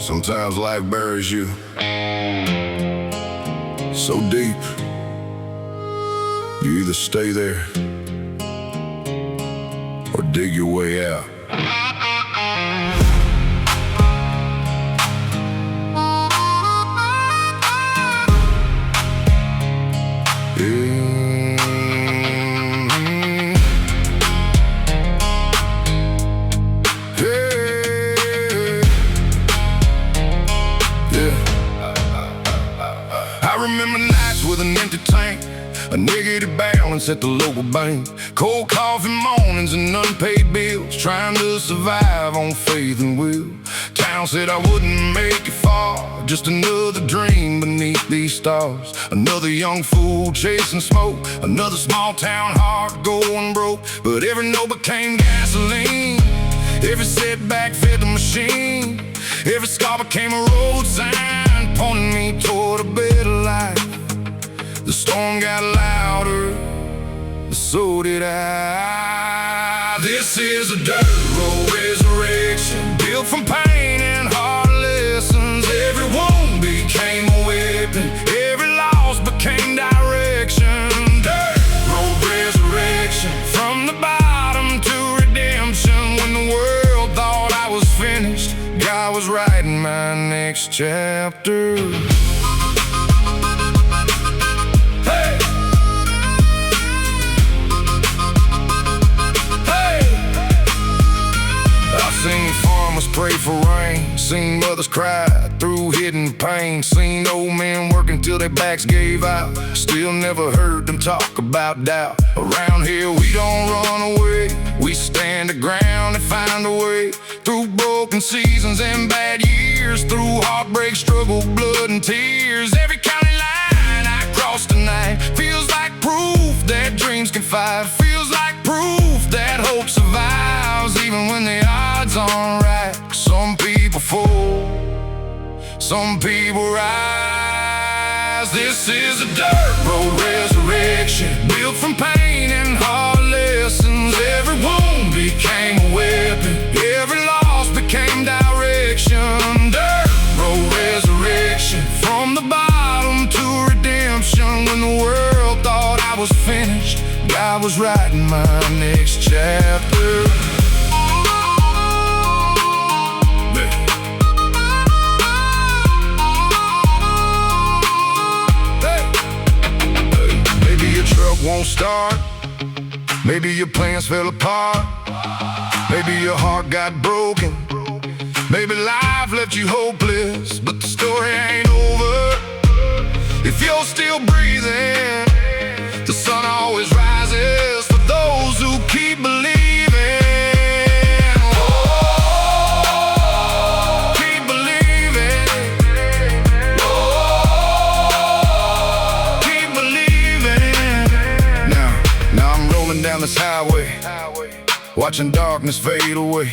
Sometimes life buries you so deep, you either stay there or dig your way out. I remember nights with an empty tank, a negative balance at the local bank, cold coffee mornings and unpaid bills, trying to survive on faith and will. Town said I wouldn't make it far, just another dream beneath these stars. Another young fool chasing smoke, another small town heart going broke. But every note became gasoline, every setback fed the machine, every scar became a road sign pointing me toward a better life. The storm got louder, but so did I. This is a dirt road resurrection, built from pain and hard lessons. Every wound became a weapon, every loss became direction. Dirt road resurrection, from the bottom to redemption. When the world thought I was finished, God was writing my next chapter. Seen farmers pray for rain, seen mothers cry through hidden pain, seen old men working till their backs gave out, still never heard them talk about doubt. Around here we don't run away, we stand the ground and find a way. Through broken seasons and bad years, through heartbreak, struggle, blood and tears. Every county line I cross tonight feels like proof that dreams can fight, feels like proof that hope survives even when the odds aren't right. Some people fall, some people rise. This is a dirt road resurrection, built from pain and hard lessons. Every wound became a weapon, every loss became direction. Dirt road resurrection, from the bottom to redemption. When the world thought I was finished, God was writing my next chapter. Won't start, maybe your plans fell apart, maybe your heart got broken, maybe life left you hopeless, but the story ain't over. If you're still breathing, the sun always rises for those who keep believing. Down this highway, watching darkness fade away,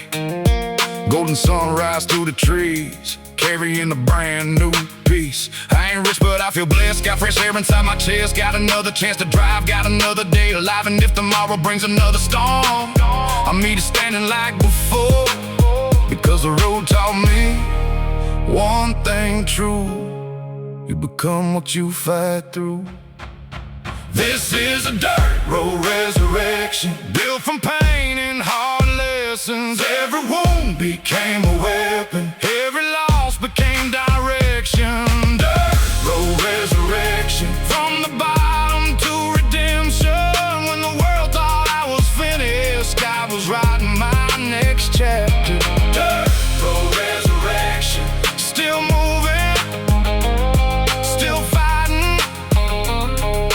golden sunrise through the trees, carrying a brand new peace. I ain't rich but I feel blessed, got fresh air inside my chest, got another chance to drive, got another day alive. And if tomorrow brings another storm, I'll meet it standing like before, because the road taught me one thing true: you become what you fight through. This is a dirt road resurrection, built from pain and hard lessons. Every wound became a weapon, every loss became direction. Dirt road resurrection, from the bottom to redemption. When the world thought I was finished, God was writing my next chapter. Dirt road resurrection, still moving, still fighting,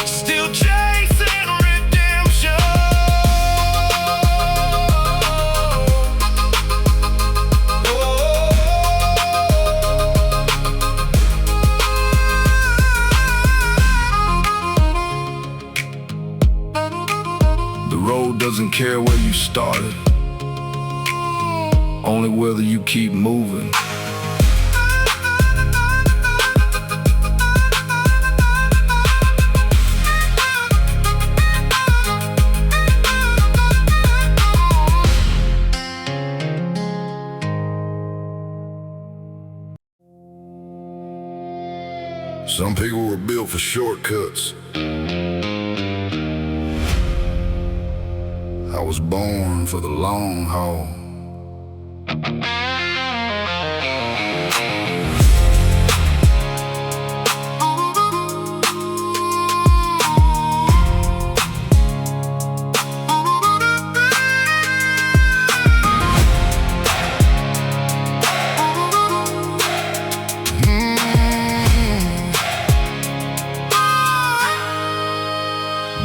still chasing redemption. The road doesn't care where you started, only whether you keep moving. Some people were built for shortcuts. I was born for the long haul.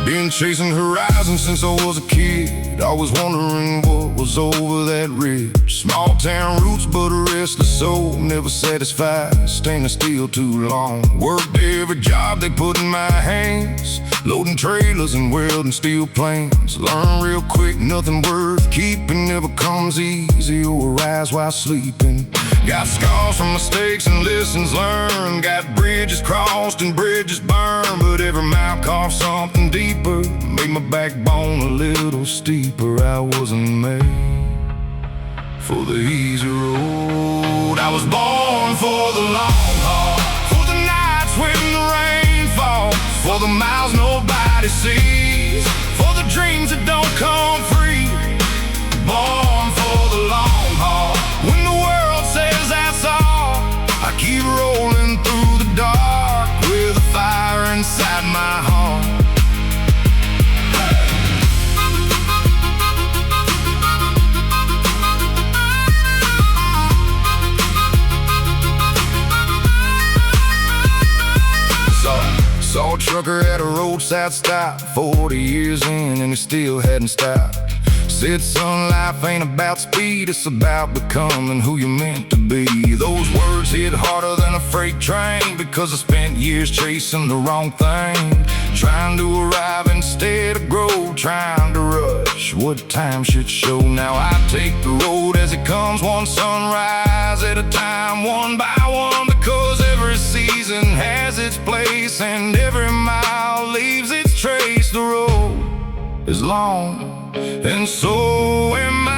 Been chasing horizons since I was a kid. Always wondering what was over that ridge. Small town roots but a restless soul. Never satisfied, standing still too long. Worked every job they put in my hands, loading trailers and welding steel planes. Learn real quick, nothing worth keeping never comes easy or rise while sleeping. Got scars from mistakes and lessons learned. Got bridges crossed and bridges burned, but every mile carved something deeper, made my backbone a little steeper. I wasn't made for the easy road. I was born for the long haul, for the nights when the rain falls, for the miles nobody sees, for the dreams that don't come free. Born for the long haul, when the world says that's all, I keep rolling through the dark with a fire inside my heart. Saw a trucker at a roadside stop, 40 years in and he still hadn't stopped. Said, son, life ain't about speed, it's about becoming who you're meant to be. Those words hit harder than a freight train, because I spent years chasing the wrong thing, trying to arrive instead of grow, trying to rush what time should show. Now I take the road as it comes, one sunrise at a time, one by one, because every season has its place and every mile leaves its trace. The road is long and so am I.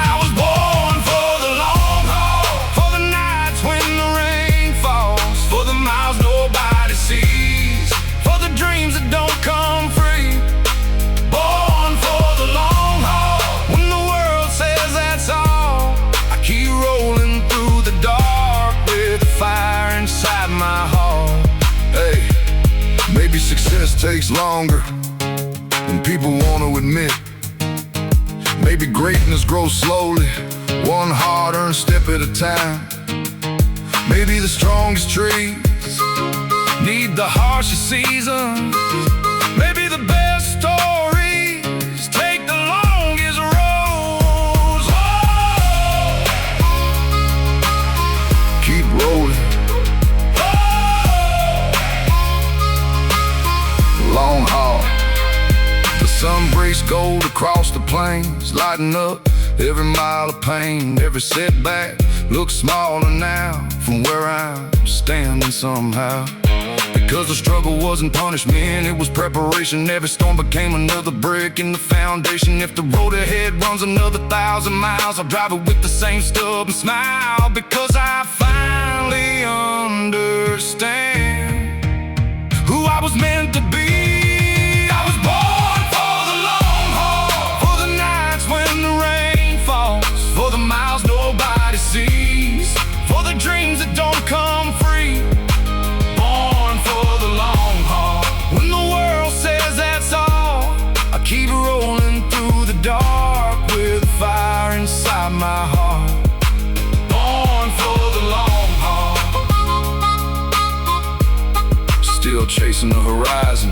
I was born for the long haul, for the nights when the rain falls, for the miles nobody sees, for the dreams that don't come free. Born for the long haul, when the world says that's all, I keep rolling through the dark with the fire inside my heart. Hey, maybe success takes longer than people want to admit. Maybe greatness grows slowly, one hard-earned step at a time. Maybe the strongest trees need the harshest seasons. Maybe the best stories take the longest roads. Oh! Keep rolling. Oh! Long haul. Sun breaks gold across the plains, lighting up every mile of pain. Every setback looks smaller now from where I'm standing somehow, because the struggle wasn't punishment, it was preparation. Every storm became another brick in the foundation. If the road ahead runs another 1,000 miles, I'll drive it with the same stub and smile, because I finally understand who I was meant to be. I was born for the miles nobody sees, for the dreams that don't come free. Born for the long haul, when the world says that's all, I keep rolling through the dark with fire inside my heart. Born for the long haul, still chasing the horizon,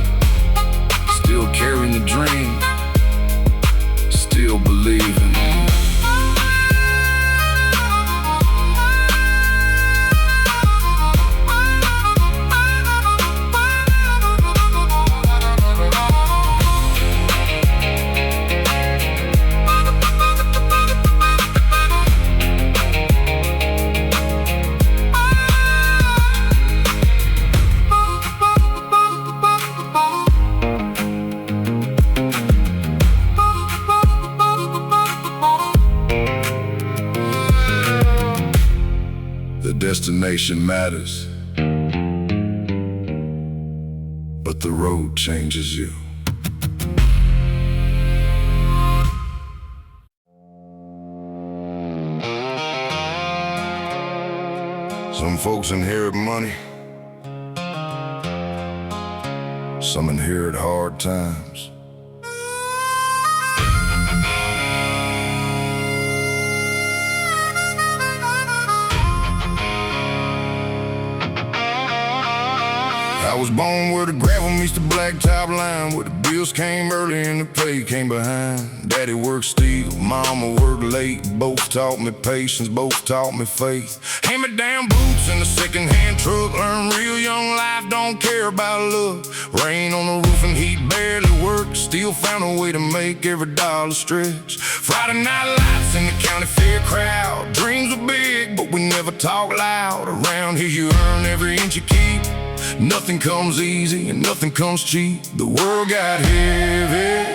destination matters, but the road changes you. Some folks inherit money, some inherit hard times. I was born where the gravel meets the blacktop line, where the bills came early and the pay came behind. Daddy worked steel, mama worked late. Both taught me patience, both taught me faith. Hand-me-down boots in a second-hand truck. Learned real young life don't care about luck. Rain on the roof and heat barely worked. Still found a way to make every dollar stretch. Friday night lights in the county fair crowd. Dreams were big, but we never talk loud. Around here you earn every inch you keep. Nothing comes easy and nothing comes cheap. The world got heavy,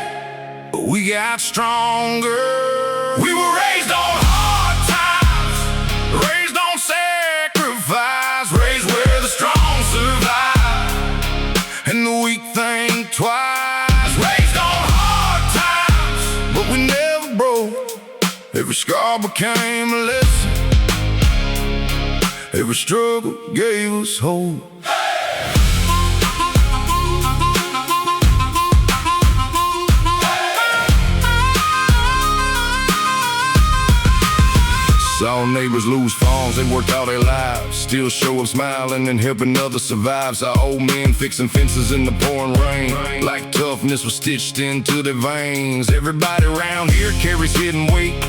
but we got stronger. We were raised on hard times, raised on sacrifice, raised where the strong survive and the weak think twice. Raised on hard times, but we never broke. Every scar became a lesson, every struggle gave us hope. Saw neighbors lose farms, they worked all their lives, still show up smiling and helping others survive. Saw old men fixing fences in the pouring rain, like toughness was stitched into their veins. Everybody around here carries hidden weight,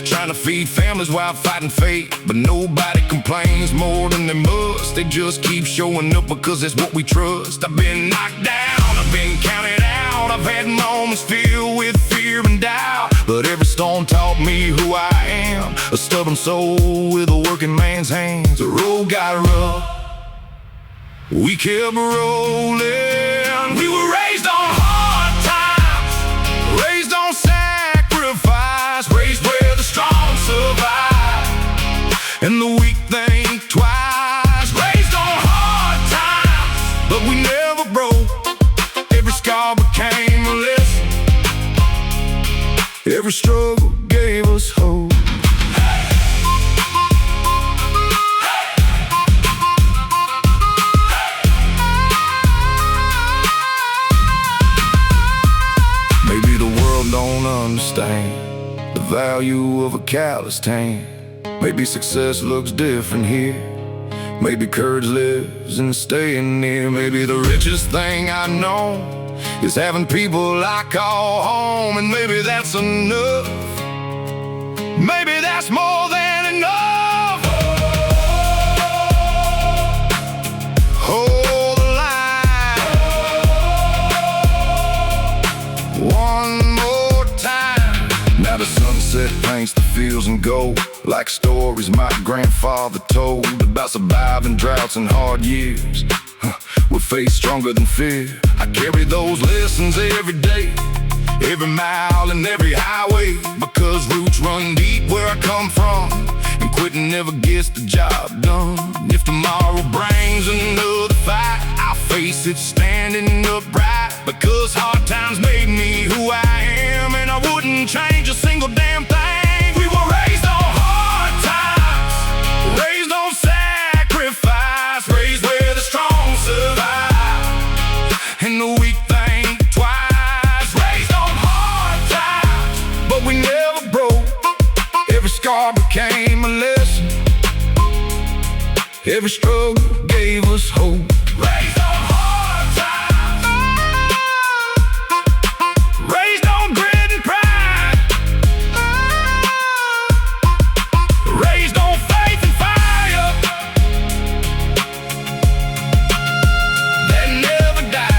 trying to feed families while fighting fate. But nobody complains more than they must. They just keep showing up because that's what we trust. I've been knocked down, I've been counted out, I've had moments filled with fear and doubt. But every storm taught me who I am, a stubborn soul with a working man's hands. The road got rough, we kept rolling. We were raised on hard times, raised on sacrifice, raised where the strong survive and the weak think twice. Raised on hard times, but we never broke. Every scar became a lesson, every struggle gave us hope. Maybe the world don't understand the value of a calloused hand. Maybe success looks different here. Maybe courage lives in staying near. Maybe the richest thing I know is having people I call home. And maybe that's enough. Maybe that's more than enough. Hold the line one more time. Now the sunset paints the fields in gold, like stories my grandfather told about surviving droughts and hard years with faith stronger than fear. I carry those lessons every day, every mile and every highway, because roots run deep where I come from, and quitting never gets the job done. If tomorrow brings another fight, I'll face it standing upright, because hard times made me who I am, and I wouldn't change a single damn thing. We were raised on hard times, raised on sacrifice, raised where the strong survive and the weak think twice. Raised on hard times, but we never broke. Every scar became a lesson, every struggle gave us hope. Raised on hard times, raised on grit and pride, raised on faith and fire that never died.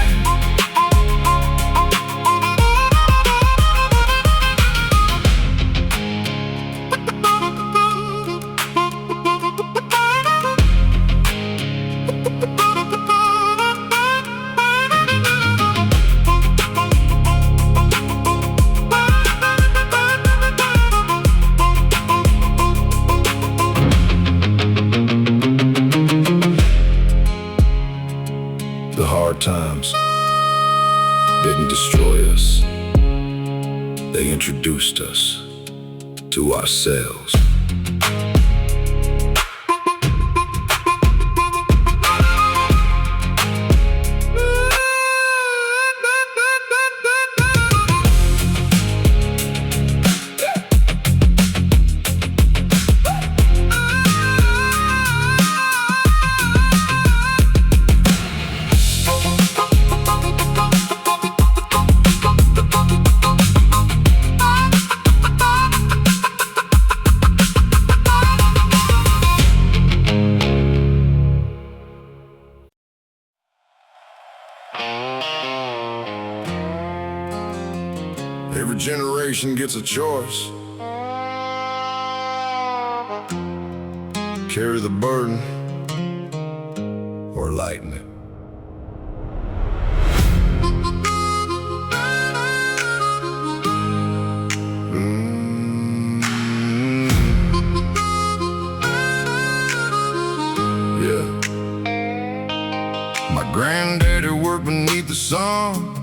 didn't destroy us. They introduced us to ourselves. Every generation gets a choice. Carry the burden or lighten it. Yeah. My granddaddy worked beneath the sun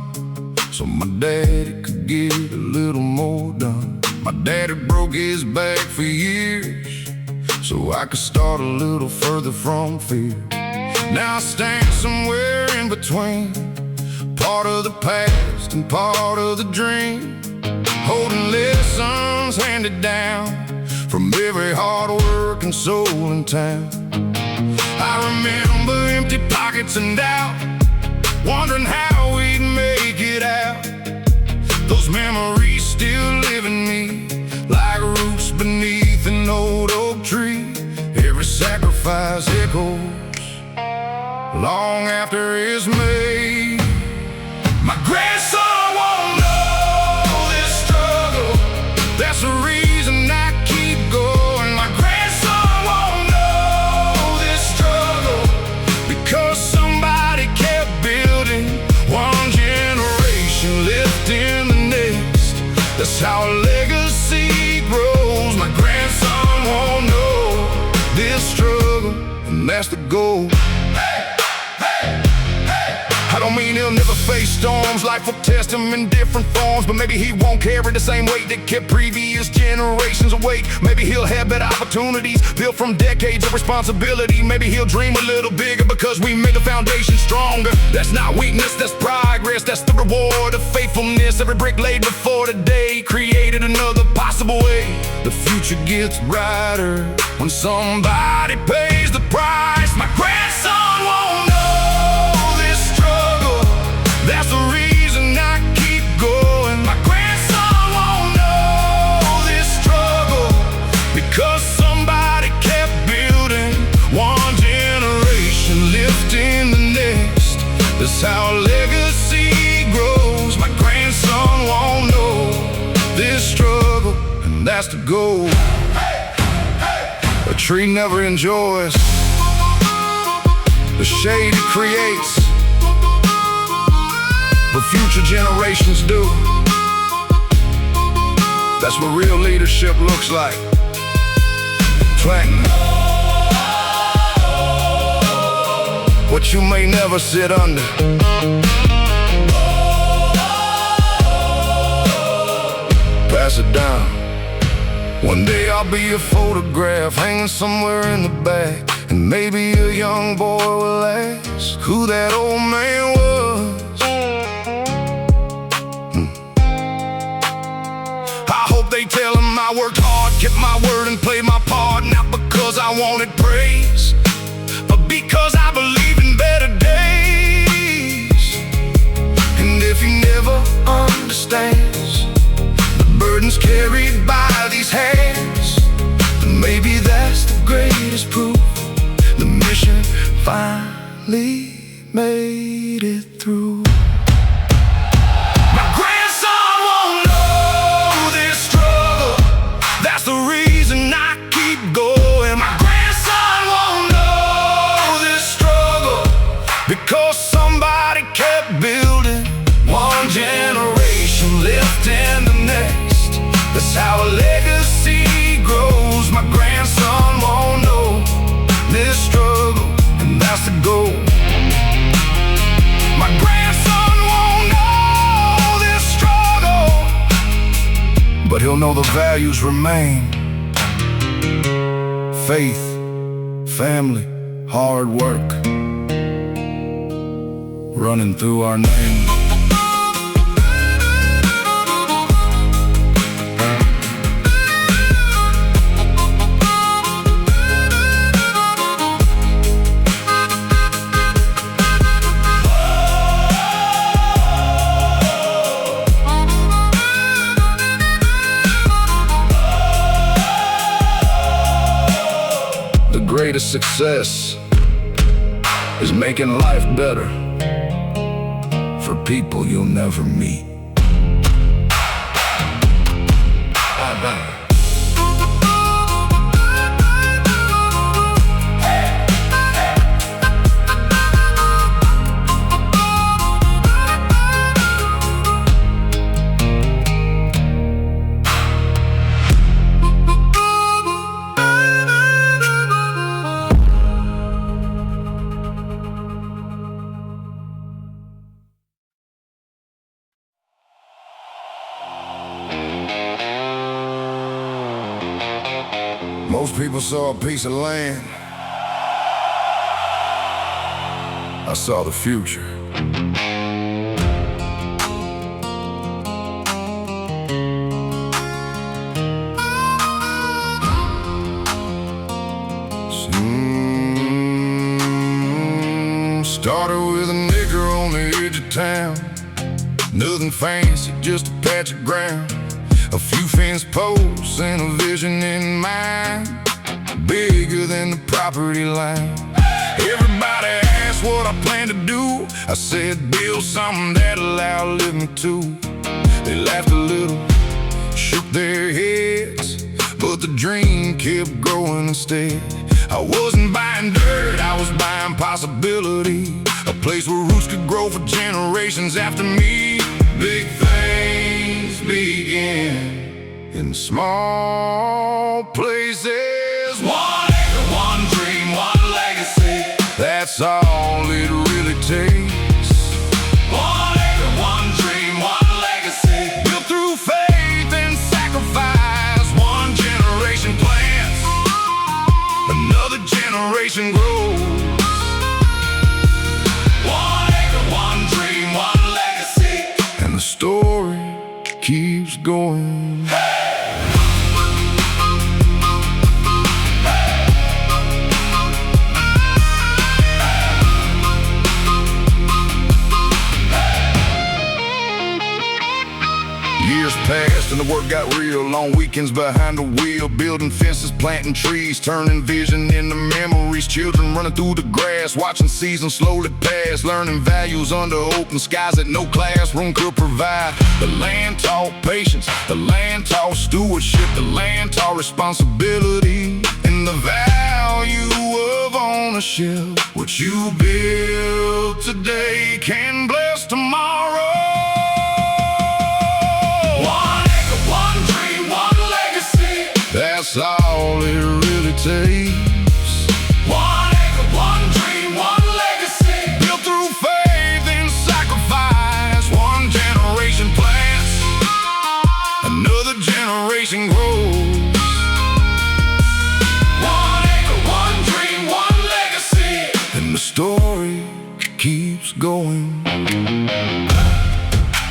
so my daddy could get a little more done. My daddy broke his back for years so I could start a little further from fear. Now I stand somewhere in between, part of the past and part of the dream, holding lessons handed down from every hard working soul in town. I remember empty pockets and doubt, wondering how we'd make it out. Those memories still live in me, like roots beneath an old oak tree. Every sacrifice echoes long after it's made. My grandson won't know this struggle. That's the reason I keep going. My grandson won't know this struggle, because somebody kept building, one generation lifting the next. That's how a legacy grows. My grandson won't know this struggle, and that's the goal. I don't mean he'll never face storms. Life will test him in different forms, but maybe he won't carry the same weight that kept previous generations awake. Maybe he'll have better opportunities built from decades of responsibility. Maybe he'll dream a little bigger because we made the foundation stronger. That's not weakness, that's progress. That's the reward of faithfulness. Every brick laid before today created another possible way. The future gets brighter when somebody pays the price. My grandson won't know this struggle. That's the reason I keep going. My grandson won't know this struggle, because somebody kept building, one generation lifting the next. That's how legacy grows. My grandson won't know this struggle, and that's the goal. A tree never enjoys the shade it creates, but future generations do. That's what real leadership looks like. Planting what you may never sit under. Pass it down. One day I'll be a photograph hanging somewhere in the back, and maybe a young boy will ask who that old man was. I hope they tell him I worked hard, kept my word and played my part, not because I wanted praise, but because I believe in better days. And if he never understands the burdens carried by these hands, then maybe that's the greatest proof. The mission finally made it through. My grandson won't know this struggle. That's the reason I keep going. My grandson won't know this struggle, because somebody kept building, one generation lifting the next. That's how a legacy grows. My grandson won't know this struggle, and that's the goal. My grandson won't know you'll know the values remain. Faith, family, hard work, running through our name. The greatest success is making life better for people you'll never meet. Most people saw a piece of land. I saw the future. Started with a nigger on the edge of town. Nothing fancy, just a patch of ground. A few fence posts and a vision in mind, bigger than the property line. Everybody asked what I planned to do. I said build something that'll outlive me too. They laughed a little, shook their heads, but the dream kept growing instead. I wasn't buying dirt, I was buying possibility. A place where roots could grow for generations after me. Big things begin in small places. 1 acre, one dream, one legacy. That's all it really takes. 1 acre, one dream, one legacy. Built through faith and sacrifice. One generation plants, another generation grows. 1 acre, one dream, one legacy. And the story keeps going. Years passed and the work got real. Long weekends behind the wheel, building fences, planting trees, turning vision into memories. Children running through the grass, watching seasons slowly pass, learning values under open skies that no classroom could provide. The land taught patience, the land taught stewardship, the land taught responsibility, and the value of ownership. What you build today can bless tomorrow. That's all it really takes. 1 acre, one dream, one legacy. Built through faith and sacrifice. One generation plants, another generation grows. 1 acre, one dream, one legacy. And the story keeps going.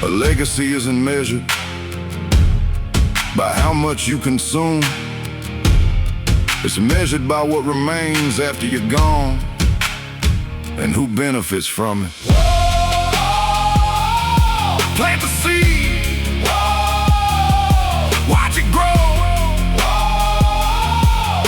A legacy isn't measured by how much you consume. It's measured by what remains after you're gone and who benefits from it. Whoa! Plant the seed. Whoa! Watch it grow. Whoa!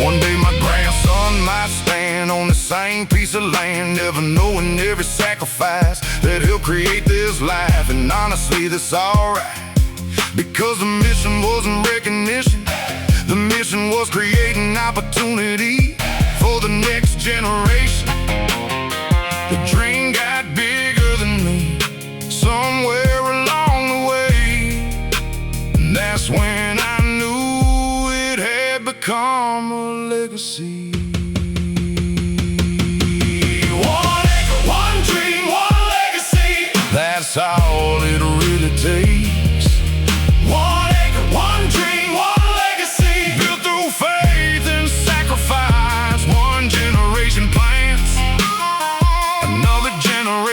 One day my grandson might stand on the same piece of land, never knowing every sacrifice that he'll create this life. And honestly, that's alright, because the mission wasn't recognition. The mission was creating opportunity for the next generation. The dream got bigger than me somewhere along the way, and that's when I knew it had become a legacy. 1 acre, one dream, one legacy. That's all it really takes.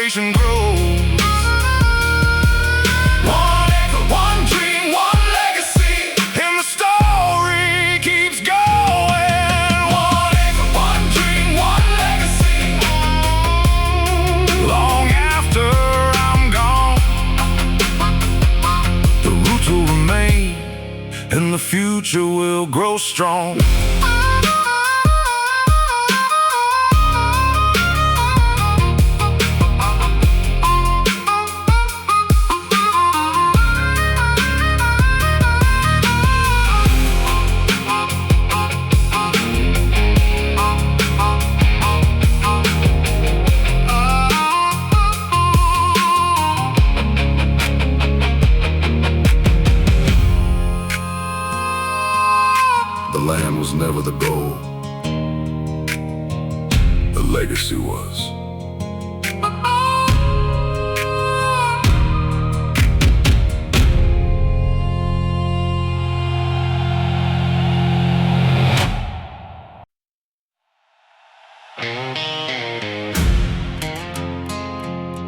generation grows. One acre, one dream, one legacy, and the story keeps going. One acre, one dream, one legacy. Long after I'm gone, the roots will remain, and the future will grow strong. The land was never the goal. The legacy was.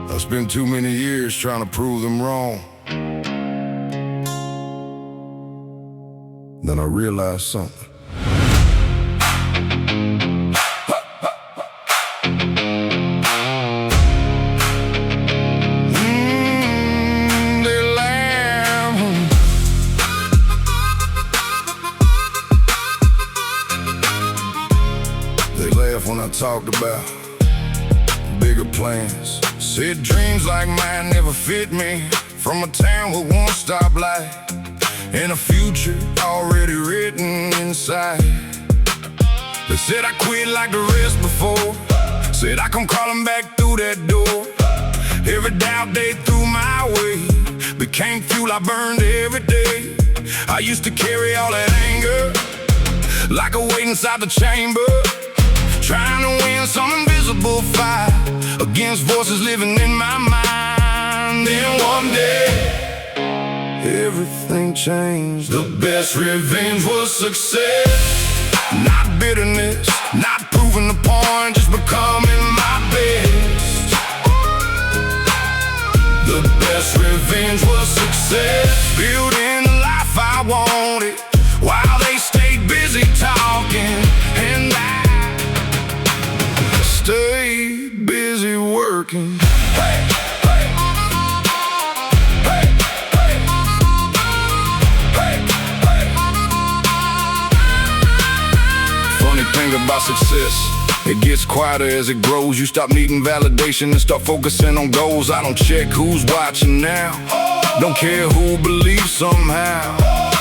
I spent too many years trying to prove them wrong. Then I realized something. They laugh. They laugh when I talked about bigger plans. Said dreams like mine never fit me. From a town with one stoplight and a future already written inside. They said I quit like the rest before. Said I come crawling back through that door. Every doubt they threw my way became fuel I burned every day. I used to carry all that anger like a weight inside the chamber, trying to win some invisible fight against voices living in my mind. Then one day everything changed. The best revenge was success. Not bitterness, not proving the point, just becoming my best. The best revenge was success. Building the life I wanted while they stayed busy talking, and I stayed busy working. Hey! Thing about success, it gets quieter as it grows. You stop needing validation and start focusing on goals. I don't check who's watching now, don't care who believes somehow,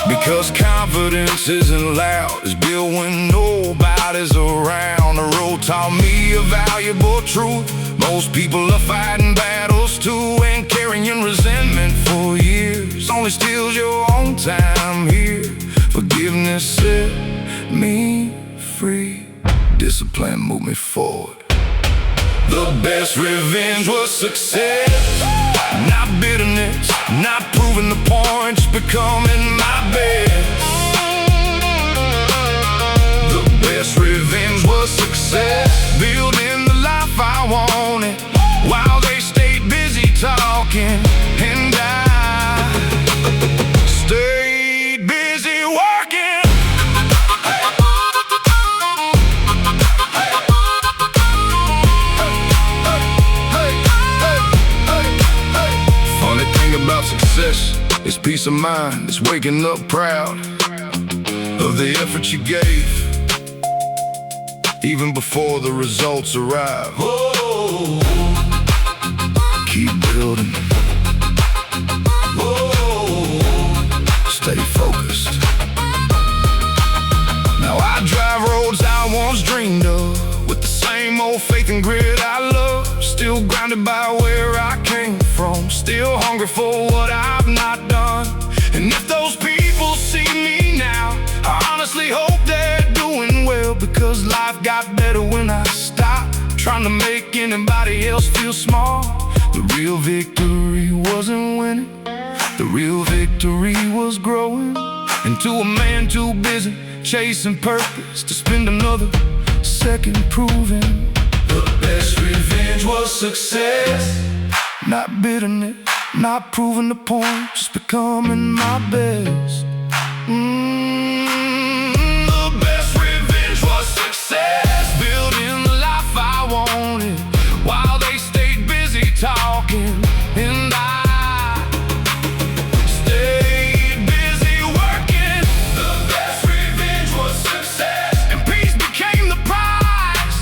because confidence isn't loud. It's built when nobody's around. The road taught me a valuable truth. Most people are fighting battles too, and carrying resentment for years only steals your own time here. Forgiveness set me free. Discipline moved me forward. The best revenge was success. Not bitterness, not proving the point, just becoming my best. The best revenge was success. Building the life I wanted while they stayed busy talking, and I stayed busy working. About success, it's peace of mind. It's waking up proud of the effort you gave, even before the results arrive. Whoa. Keep building. Whoa. Stay focused. Now I drive roads I once dreamed of, with the same old faith and grit I love. Still grounded by where I came from, still hungry for what I've not done. And if those people see me now, I honestly hope they're doing well, because life got better when I stopped trying to make anybody else feel small. The real victory wasn't winning, the real victory was growing into a man too busy chasing purpose to spend another second proving The best revenge was success. Not bitterness, not proving the point, just becoming my best. The best revenge was success. Building the life I wanted while they stayed busy talking, and I stayed busy working. The best revenge was success. And peace became the prize,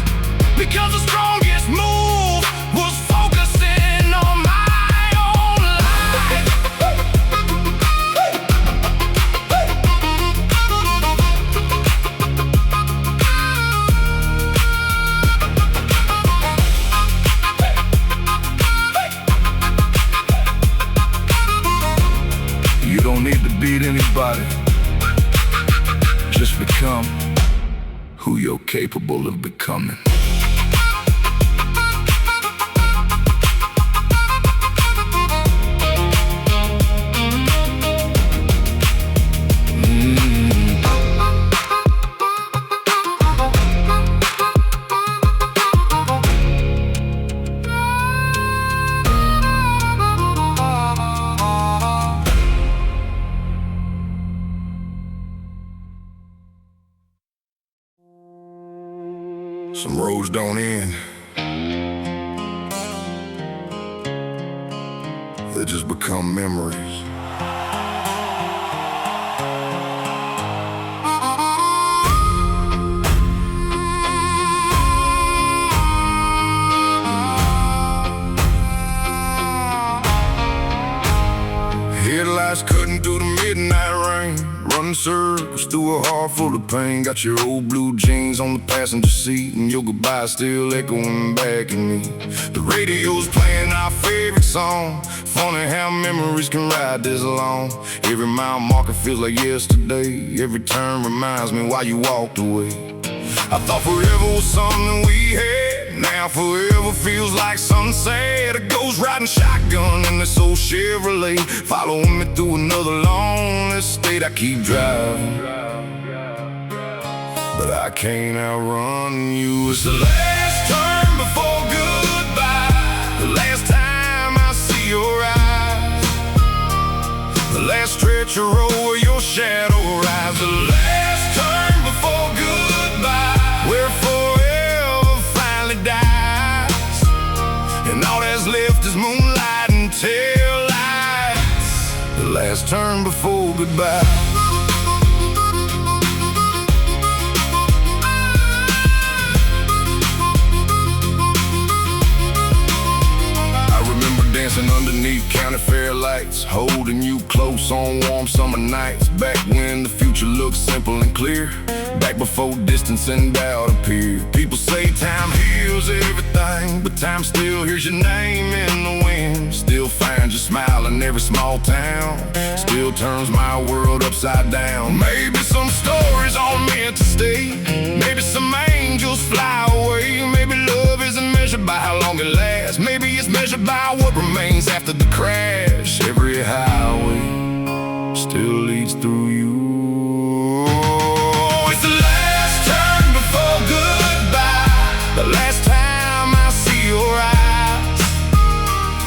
because the strongest move was focusing on my own life. You don't need to beat anybody. Just become who you're capable of becoming. Some roads don't end. They just become memories. Headlights cutting through the midnight rain, running circles through a heart full of pain. Got your old blue jeans on the passenger seat, and your goodbye still echoing back at me. The radio's playing our favorite song. Funny how memories can ride this long. Every mile marker feels like yesterday. Every turn reminds me why you walked away. I thought forever was something we had. Now forever feels like sunset. A ghost riding shotgun in this old Chevrolet, following me through another lonely state. I keep driving, but I can't outrun you. It's the last turn before goodbye, the last time I see your eyes, the last stretch of road where your shadow rides. The last turn before goodbye, where forever finally dies, and all that's left is moonlight and tail lights. The last turn before goodbye. Dancing underneath county fair lights, holding you close on warm summer nights. Back when the future looked simple and clear, back before distance and doubt appeared. People say time heals everything, but time still hears your name in the wind. Still finds your smile in every small town, still turns my world upside down. Maybe some stories aren't meant to stay, maybe some angels fly away. Maybe love isn't measured by how long it lasts, maybe it's measured by what remains after the crash. Every highway still leads through you. It's the last turn before goodbye, the last time I see your eyes,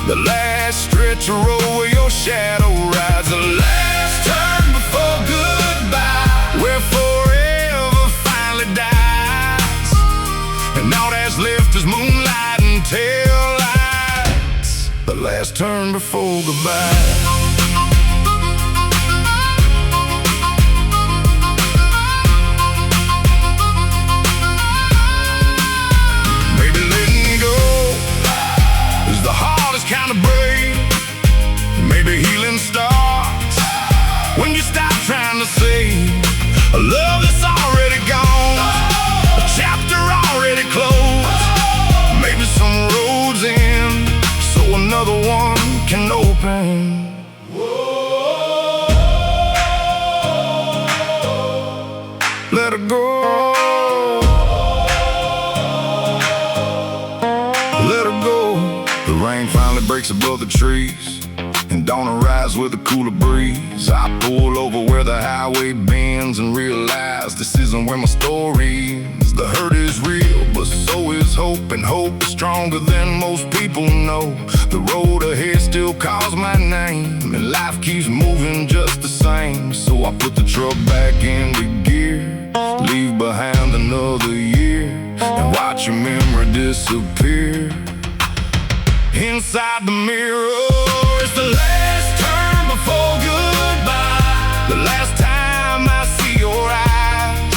the last stretch of road where your shadow rides. The last turn before goodbye, where forever finally dies, and all that's left is moonlight and tail lights. The last turn before goodbye. Maybe letting go is the hardest kind of break. Maybe healing starts when you stop trying to save a love that's already gone, a chapter already closed. Maybe some roads end so another one can open. Let her go. Let her go. The rain finally breaks above the trees, and dawn arrives with a cooler breeze. I pull over where the highway bends and realize this isn't where my story ends. The hurt is real, but so is hope, and hope is stronger than most people know. The road ahead still calls my name, and life keeps moving just the same. So I put the truck back into gear, leave behind another year, and watch your memory disappear. Inside the mirror, it's the last turn before goodbye. The last time I see your eyes,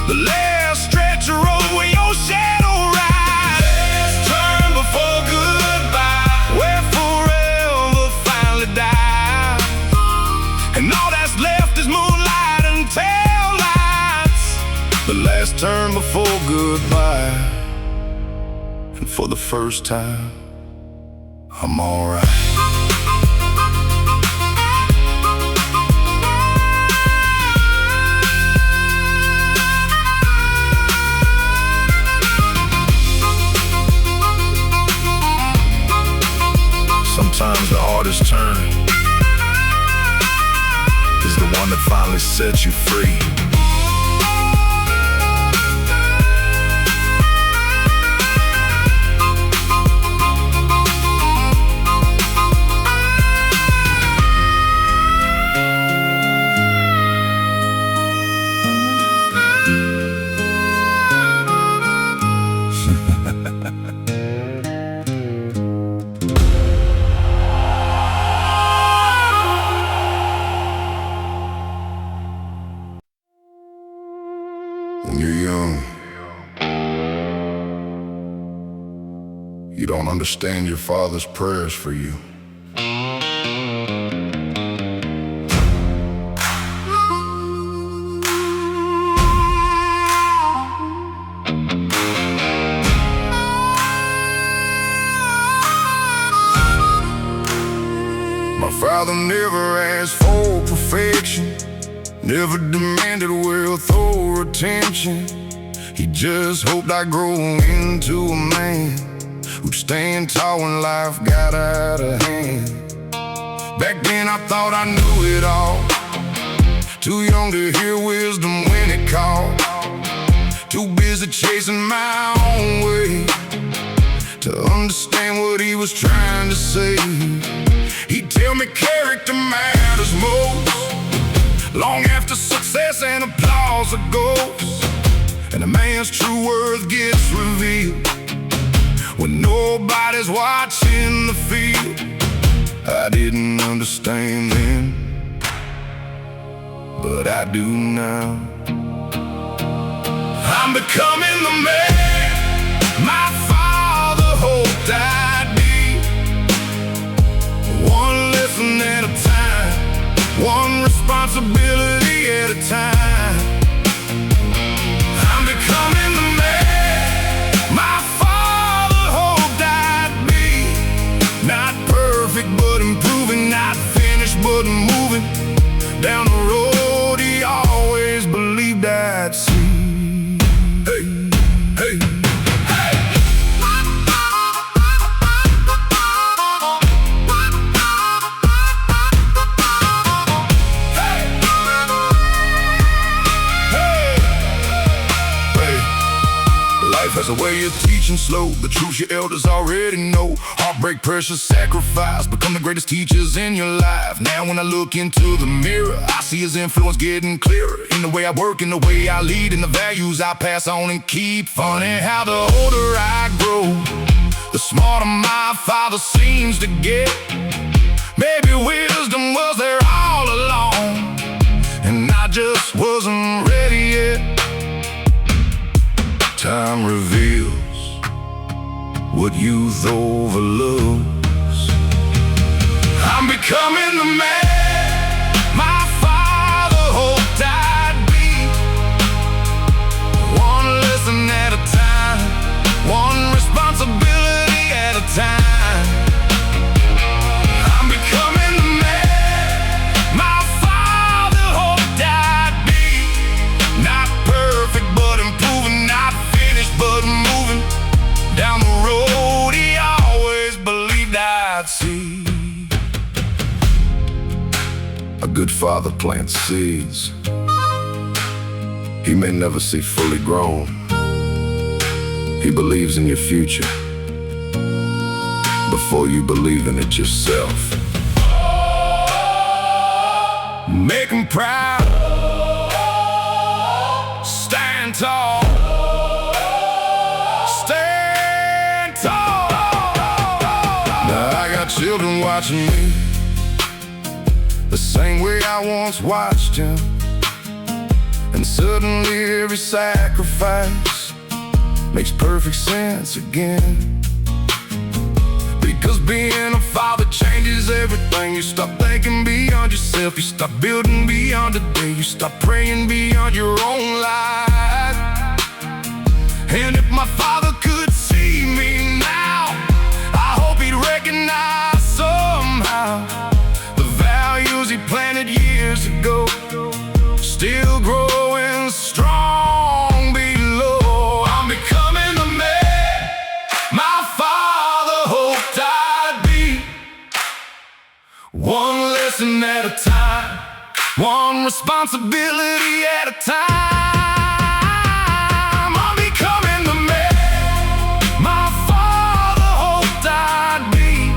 the last stretch of road where your shadow rides. Last turn before goodbye, where forever finally dies, and all that's left is moonlight and tail lights. The last turn before goodbye, and for the first time I'm alright. Sometimes the hardest turn is the one that finally sets you free. When you're young, you don't understand your father's prayers for you. My father never asked for perfection, never demanded wealth or attention. He just hoped I'd grow into a man who'd stand tall when life got out of hand. Back then I thought I knew it all, too young to hear wisdom when it called, too busy chasing my own way to understand what he was trying to say. He'd tell me character matters most, long after success and applause are ghosts, and a man's true worth gets revealed when nobody's watching the field. I didn't understand then, but I do now. I'm becoming the man my father hoped I'd be, one lesson at a time, one responsibility at a time. I'm becoming the man my father hoped I'd be, not perfect but improving, not finished but moving down the road he always believed I'd see. Hey, hey. Has a way of teaching slow, the truths your elders already know. Heartbreak, pressure, sacrifice become the greatest teachers in your life. Now when I look into the mirror, I see his influence getting clearer in the way I work, in the way I lead, in the values I pass on and keep. Funny how the older I grow, the smarter my father seems to get. Maybe wisdom was there all along, and I just wasn't ready yet. Time reveals what youth overlooks. I'm becoming the man my father hoped I'd be, one lesson at a time, one responsibility at a time. I'm becoming the man my father hoped I'd be, not perfect but improving, not but moving down the road he always believed I'd see. A good father plants seeds. he may never see fully grown. He believes in your future before you believe in it yourself. Make him proud. Stand tall. Stand tall. Now I got children watching me the same way I once watched him. And suddenly every sacrifice makes perfect sense again. Because being a father changes everything. You stop thinking beyond yourself. You stop building beyond the day. You stop praying beyond your own life. And if my father could see me now, I hope he'd recognize somehow the values he planted years ago, still growing strong below. I'm becoming the man my father hoped I'd be. One lesson at a time, one responsibility at a time. I'm becoming the man my father hoped I'd be.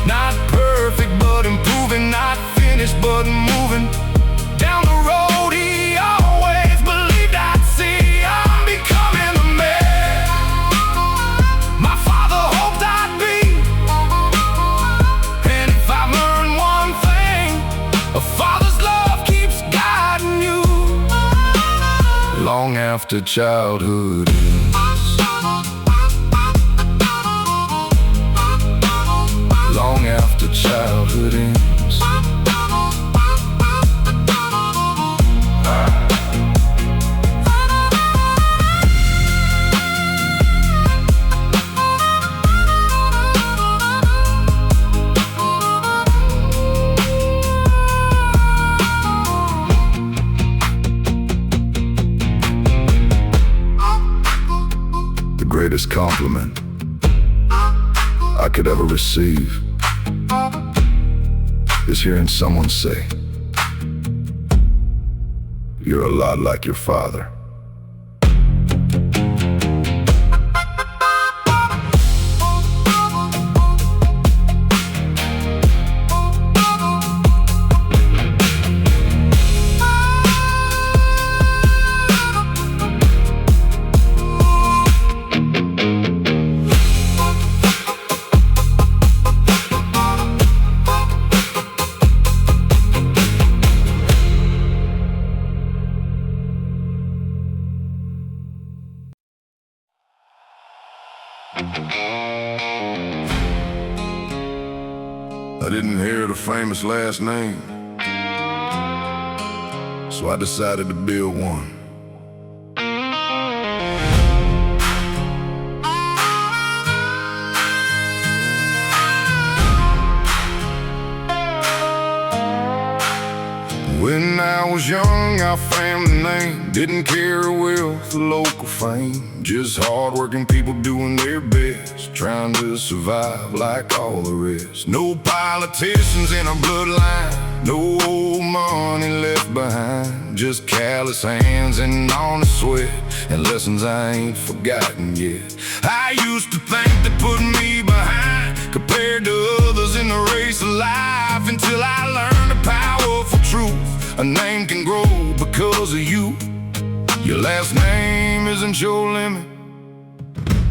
Not perfect but improving, not finished but moving down the road he always believed I'd see. I'm becoming the man my father hoped I'd be. And if I've learned one thing, a father's love keeps guiding you long after childhood ends. Long after childhood ends. The greatest compliment I could ever receive is hearing someone say, "You're a lot like your father." I didn't hear the famous last name, so I decided to build one. When I was young, I found the name. Didn't care wealth or local fame, just hard-working people doing their best, trying to survive like all the rest. No politicians in our bloodline, no old money left behind, just callous hands and honest sweat, and lessons I ain't forgotten yet. I used to think they put me behind compared to others in the race of life, until I learned the powerful truth. A name can grow because of you. Your last name isn't your limit,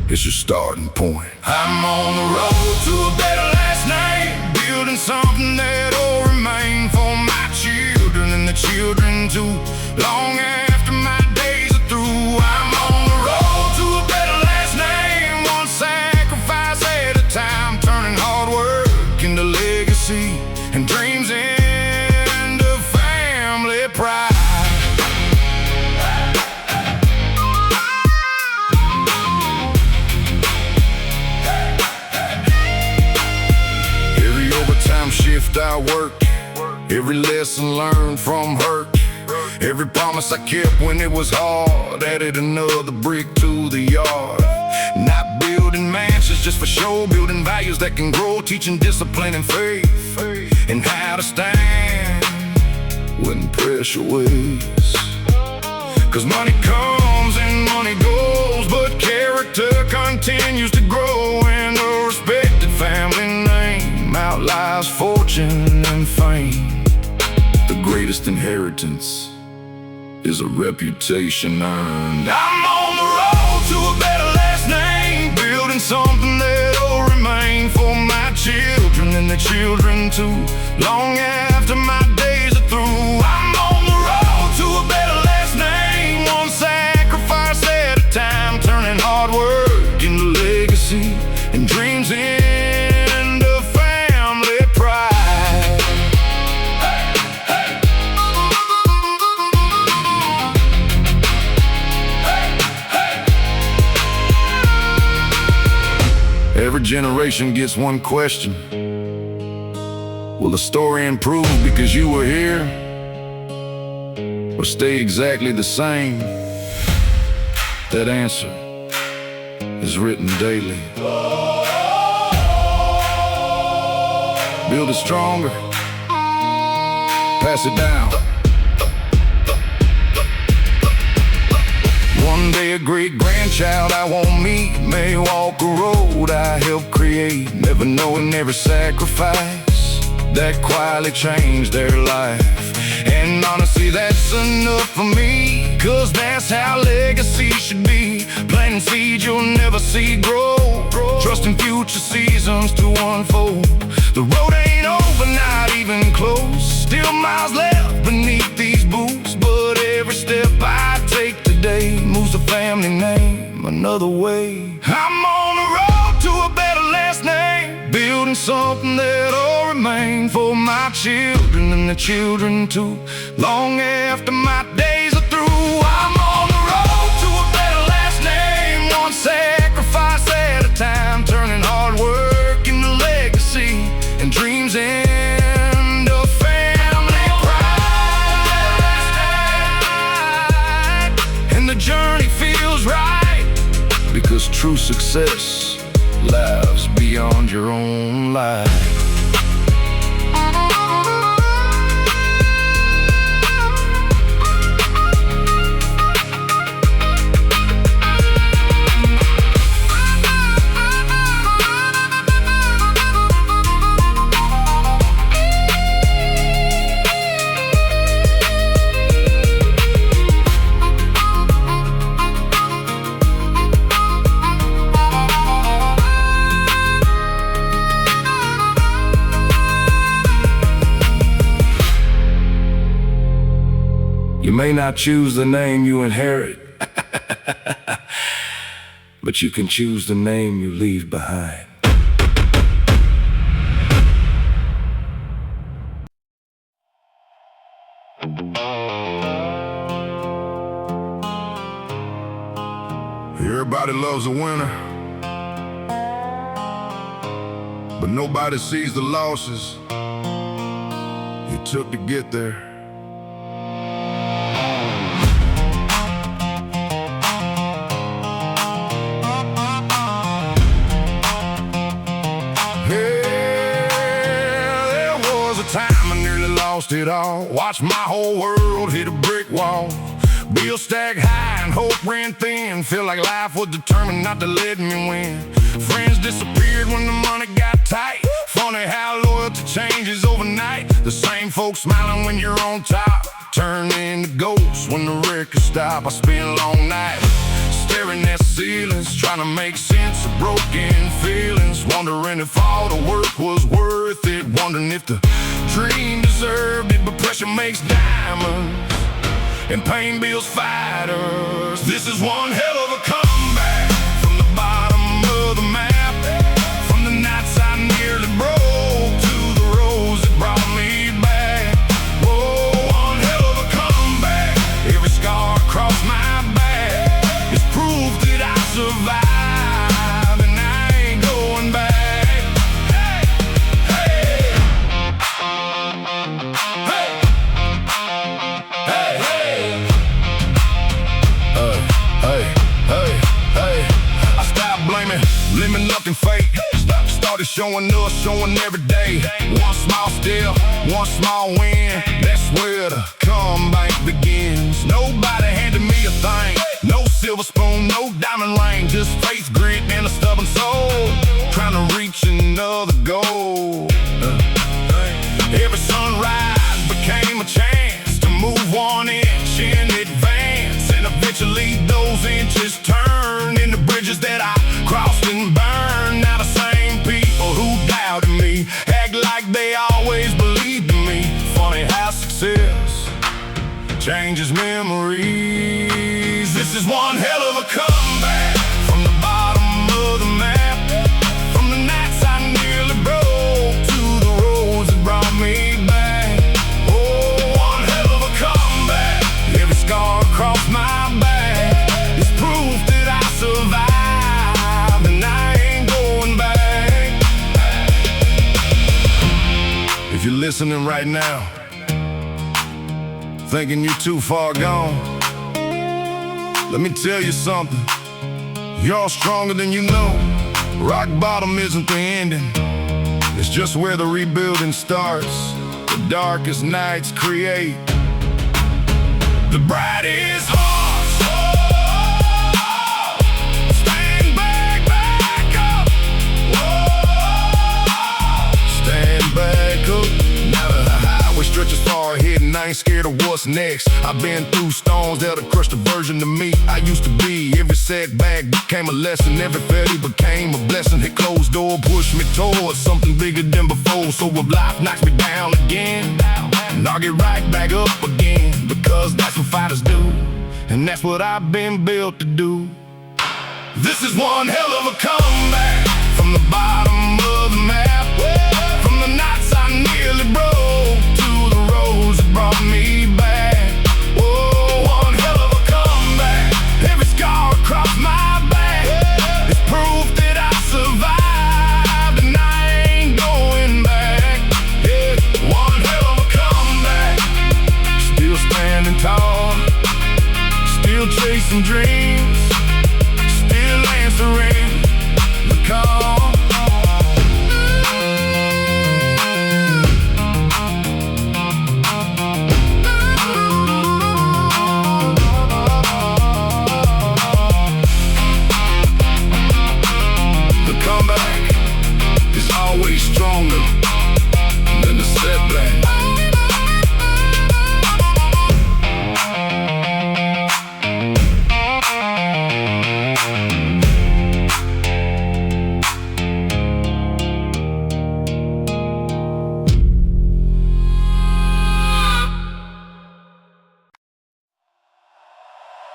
it's your starting point. I'm on the road to a better last name, building something that'll remain for my children and the children too, long after my days are through. I'm on the road to a better last name, one sacrifice at a time, turning hard work into legacy and dreams into family pride. Shift I work, every lesson learned from hurt, every promise I kept when it was hard, added another brick to the yard. Not building mansions just for show, building values that can grow, teaching discipline and faith, and how to stand when pressure weighs. 'Cause money comes and money goes, but character continues to grow, and a respected family name outlives fortune and fame. The greatest inheritance is a reputation earned. I'm on the road to a better last name, building something that'll remain for my children and their children too, long after my days are through. I'm on the road to a better last name, one sacrifice at a time, turning hard work into legacy and dreams into family pride. Every generation gets one question: will the story improve because you were here, or stay exactly the same? That answer is written daily. Build it stronger, pass it down. One day a great grandchild I won't meet may walk a road I helped create, never knowing every sacrifice that quietly changed their life. And honestly, that's enough for me, 'cause that's how legacy should be. Planting seeds you'll never see grow, trusting future seasons to unfold. The road ain't over, not even close, still miles left beneath these boots, but every step I take today moves the family name another way. I'm on the road to a better last name, building something that'll remain for my children and the children too, long after my days are through. I'm on the road to a better last name, one sacrifice at a time, turning hard work into legacy and dreams into family pride. And the journey feels right, because true success lives beyond your own life. You may not choose the name you inherit, but you can choose the name you leave behind. everybody loves a winner, but nobody sees the losses it took to get there. Lost it all, watched my whole world hit a brick wall. Bills stacked high and hope ran thin. Feel like life was determined not to let me win. Friends disappeared when the money got tight. Funny how loyalty changes overnight. The same folks smiling when you're on top turn into ghosts when the records stop. I spent long nights staring at ceilings, trying to make sense of broken feelings, wondering if all the work was worth it, wondering if the dream deserved it. But pressure makes diamonds and pain builds fighters. This is one hell of a comeback from the bottom of the map, from the nights I nearly broke to the roads that brought me back. Whoa, one hell of a comeback. Every scar across my back is proof that I survived, and I ain't going back. Lemon luck and fate started showing us, showing every day. One small step, one small win, that's where the comeback begins. Nobody handed me a thing. No silver spoon, no diamond ring, just faith, grit, and a stubborn soul, trying to reach another goal. Every sunrise became a chance to move 1 inch in advance, and eventually those inches turned into bridges that I crossed and burned. Now the same people who doubted me act like they always believed in me. Funny how success changes memories. This is one hell of a comeback from the bottom of the map, from the nights I nearly broke to the roads that brought me back. Oh, one hell of a comeback. Every scar across my back is proof that I survived, and I ain't going back. If you're listening right now, thinking you're too far gone, let me tell you something. You're all stronger than you know. Rock bottom isn't the ending, it's just where the rebuilding starts. The darkest nights create the brightest hearts. Stand back, back up. Stand back up. Now the highway stretches far ahead and I ain't scared of what's next. I've been through storms that'll crush the version of me I used to be. Every setback became a lesson, every failure became a blessing. Hit closed door, pushed me towards something bigger than before. So if life knocks me down again, and I'll get right back up again, because that's what fighters do, and that's what I've been built to do. This is one hell of a comeback from the bottom of the map, from the nights I nearly broke to the roads that brought me back. Oh, one hell of a comeback. Every scar across my back is proof that I survived, and I ain't going back. Yeah, one hell of a comeback. Still standing tall, still chasing dreams, still answering the call. The comeback is always stronger than the setback.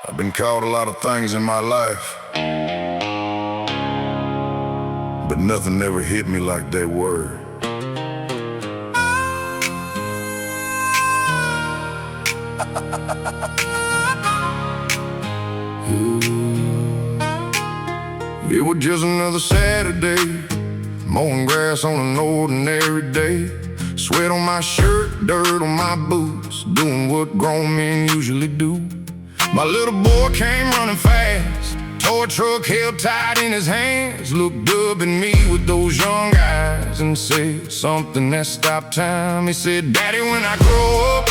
I've been called a lot of things in my life, but nothing ever hit me like that word. It was just another Saturday, mowing grass on an ordinary day. Sweat on my shirt, dirt on my boots, doing what grown men usually do. My little boy came running fast, toy truck held tight in his hands, looked up at me with those young eyes and said something that stopped time. He said, "Daddy, when I grow up,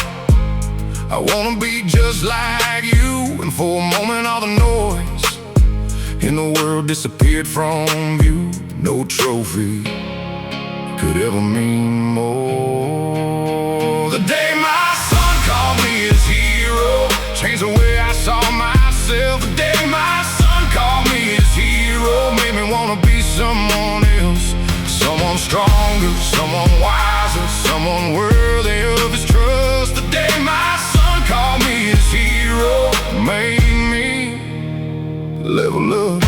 I wanna be just like you." And for a moment all the noise in the world disappeared from view. No trophy could ever mean more. The day my son called me his hero changed the way I saw myself. The day my son called me his hero made me wanna be someone else, someone stronger, someone wiser, someone worthy of his trust. The day my son called me his hero made me level up.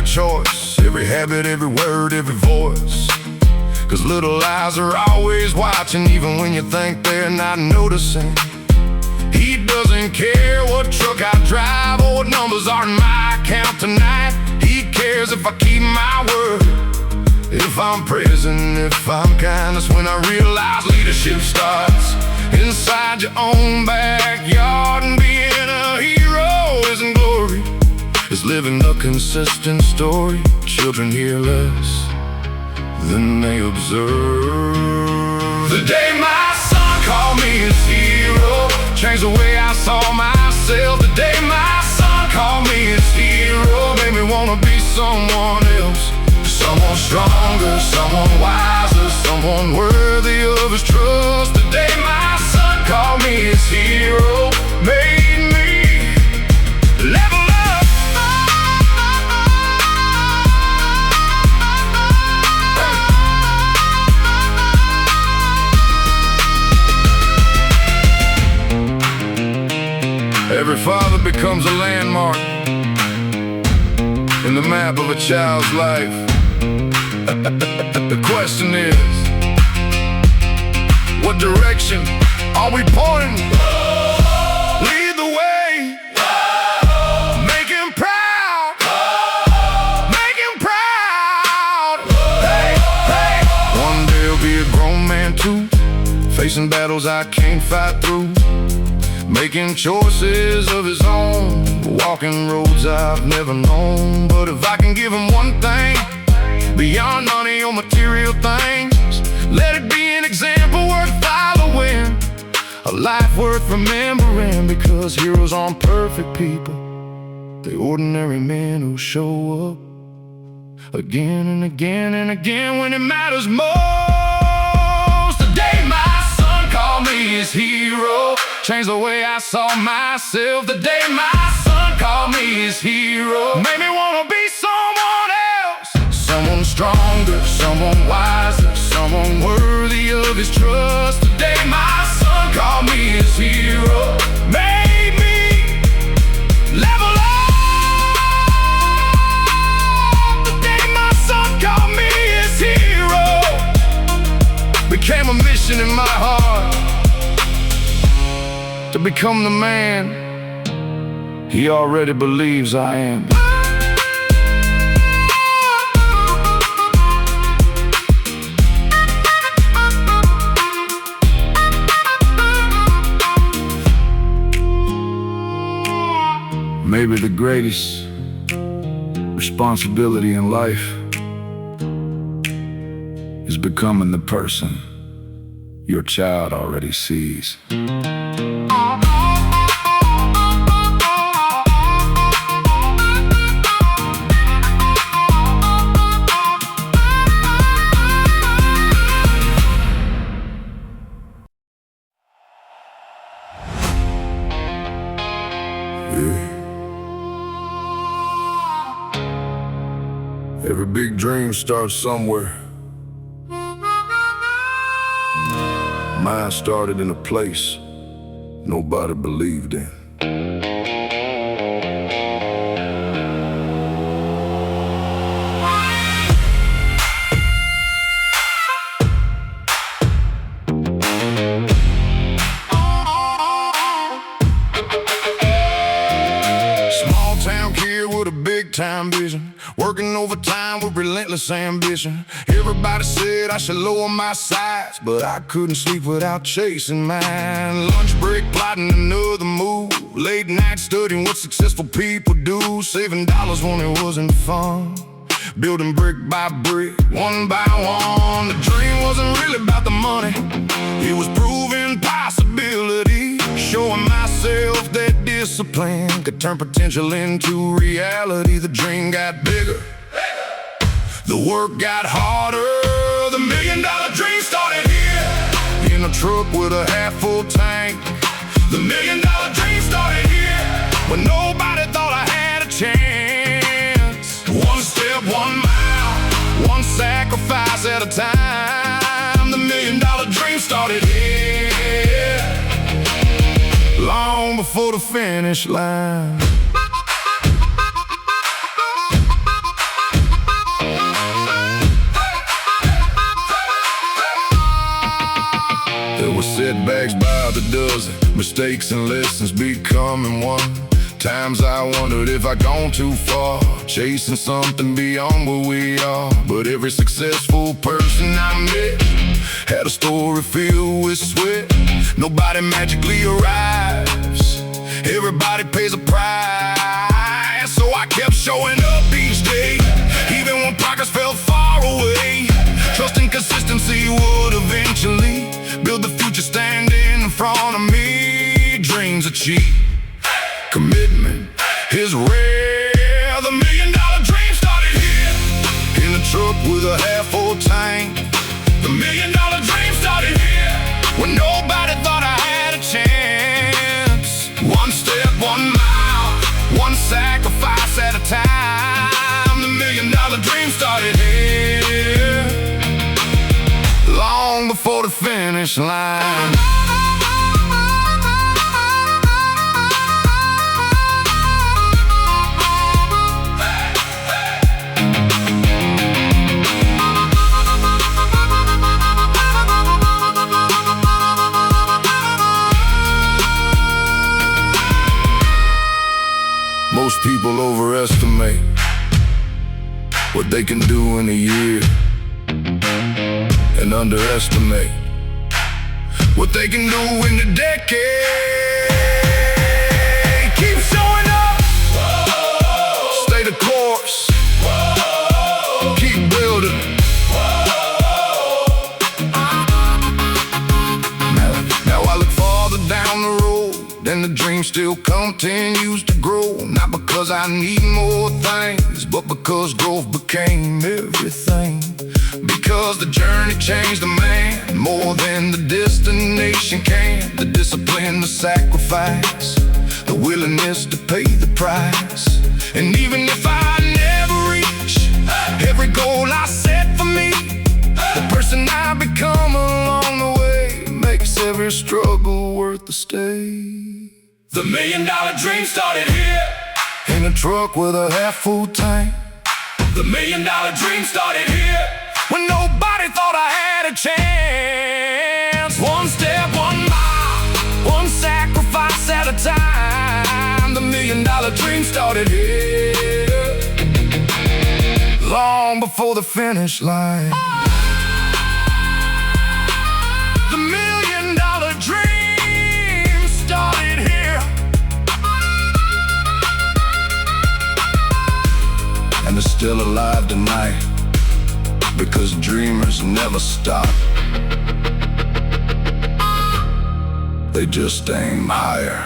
Choice, every habit, every word, every voice. 'Cause little eyes are always watching, even when you think they're not noticing. He doesn't care what truck I drive or what numbers are in my account tonight. He cares if I keep my word, if I'm present, if I'm kind. That's when I realize leadership starts inside your own backyard, and being a hero isn't glory, it's living a consistent story. Children hear less than they observe. The day my son called me his hero changed the way I saw myself. The day my son called me his hero made me wanna be someone else. Someone stronger, someone wiser, someone worthy of his trust. The day my son called me his hero made me level up. Every father becomes a landmark in the map of a child's life. The question is, what direction are we pointing? Lead the way. Make him proud. Make him proud. Hey, hey. One day he'll be a grown man too, facing battles I can't fight through, making choices of his own, walking roads I've never known. But if I can give him one thing, beyond money or material things, let it be an example worth following, a life worth remembering. Because heroes aren't perfect people, they're ordinary men who show up again and again and again when it matters most. The day my son called me his hero changed the way I saw myself. The day my son called me his hero made me wanna be someone else. Someone stronger, someone wiser, someone worthy of his trust. The day my son called me his hero made me level up. The day my son called me his hero became a mission in my heart, to become the man he already believes I am. Maybe the greatest responsibility in life is becoming the person your child already sees. Every big dream starts somewhere. Mine started in a place nobody believed in. Small town kid with a big time vision, working overtime with relentless ambition. Everybody said I should lower my sights, but I couldn't sleep without chasing mine. Lunch break plotting another move, late night studying what successful people do, saving dollars when it wasn't fun, building brick by brick, one by one. The dream wasn't really about the money, it was proving possibility, showing myself that discipline could turn potential into reality. The dream got bigger, the work got harder. The $1 million dream started here, in a truck with a half-full tank. The $1 million dream started here, when nobody thought I had a chance. One step, 1 mile, one sacrifice at a time. The $1 million dream started here, long before the finish line. There were setbacks by the dozen, mistakes and lessons becoming one. Times I wondered if I'd gone too far, chasing something beyond where we are. But every successful person I met had a story filled with sweat. Nobody magically arrives, Everybody pays a price, so I kept showing up each day, even when progress felt far away. Trusting consistency would eventually build the future standing in front of me. Dreams are cheap, commitment is rare. The $1 million dream started here, in a truck with a half-full tank. The $1 million dream started here, when nobody thought I had a chance. One step, 1 mile, one sacrifice at a time. The $1 million dream started here, long before the finish line. Most people overestimate what they can do in a year, and underestimate what they can do in a decade. Keep showing up, whoa. Stay the course, whoa. Keep building, whoa. Now I look farther down the road, and the dream still continues to grow. Not because I need more things, but because growth became everything. Because the journey changed the man more than the destination can. The discipline, the sacrifice, the willingness to pay the price. And even if I never reach every goal I set for me, the person I become along the way makes every struggle worth the stay. The $1 million dream started here, in a truck with a half-full tank. The $1 million dream started here, when nobody thought I had a chance. One step, 1 mile, one sacrifice at a time. The $1 million dream started here, long before the finish line. The $1 million dream started here, and they're still alive tonight, because dreamers never stop. They just aim higher.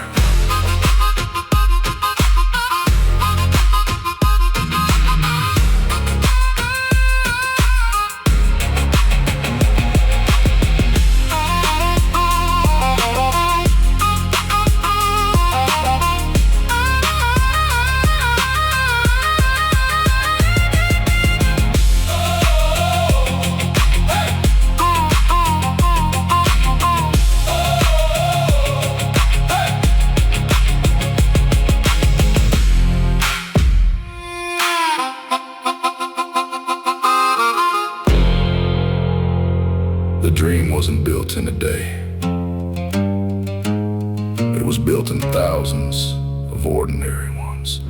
The dream wasn't built in a day. It was built in thousands of ordinary ones.